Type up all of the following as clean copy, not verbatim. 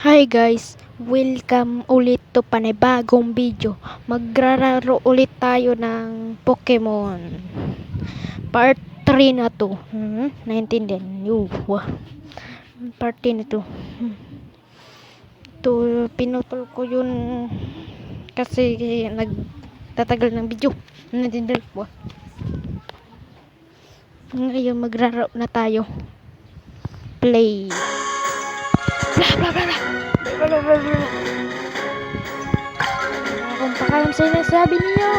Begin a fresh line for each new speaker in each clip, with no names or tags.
Hi guys, welcome ulit to panibagong video. Magrararo ulit tayo ng Pokemon. Part 3 na to. Naintindihan niyo? Part 3 na to. Pinutol ko yun kasi nagtatagal ng video. Naintindihan mo? Ngayon magrararo na tayo. Play. Blah blah blah. Akong pakalam sa sinasabi niyo.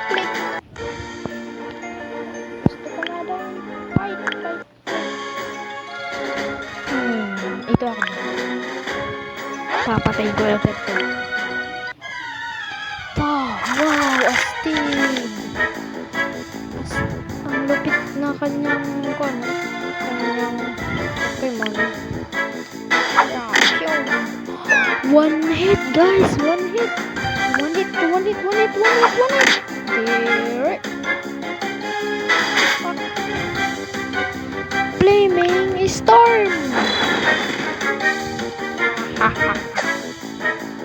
Click. Gusto ko na daw. Fight. Ito ako. Papatayin ko lang ito. Wow, astig. Ang lupit na kanyang Pokemon. One hit guys, one hit. There. Flaming Storm.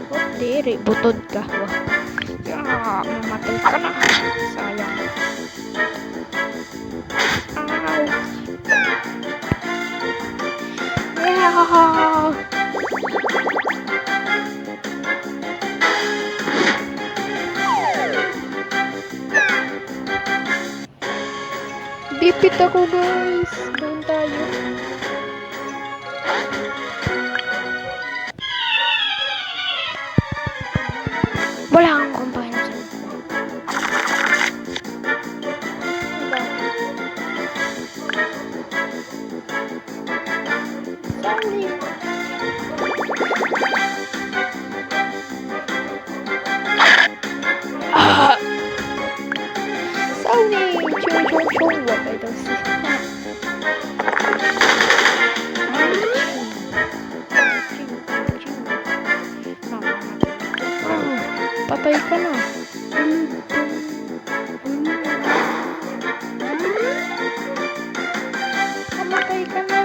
Oh, diri, butod ka. Mamatay ka na. Sayang. Ow. Dipit ako guys. Doon tayo. Wala akong kumpahin sa what I don't see. Patay ka na. Pamatay ka na.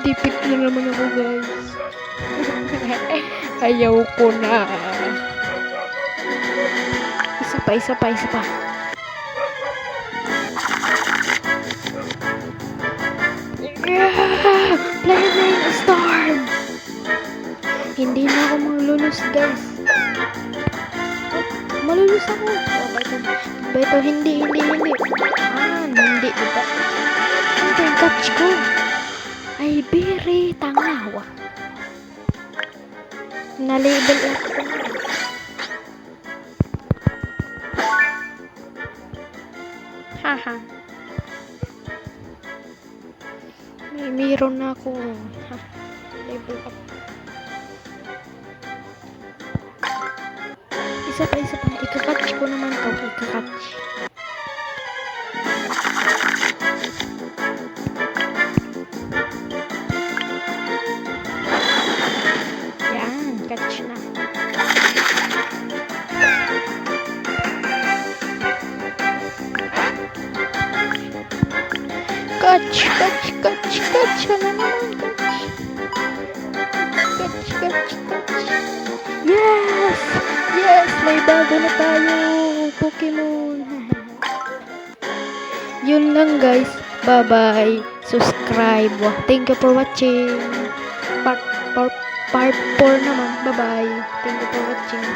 Dipit na naman ako guys. Ayaw ko na. Isa pa. Flaming Storm. Hindi na ako malulus guys. Malulus ako. Beto, hindi. Hindi diba? Ito yung catch ko. Ay, biri, tangawa. Na-label ako. Haha. Mayroon na ako. Label up. Isa pa. Ikakatch ko naman to. Catch na. Catch. Ano naman, catch. Yes, may bago na tayo Pokemon. Yun lang guys. Bye. Subscribe. Thank you for watching. Part 4 naman. Bye. Thank you for watching.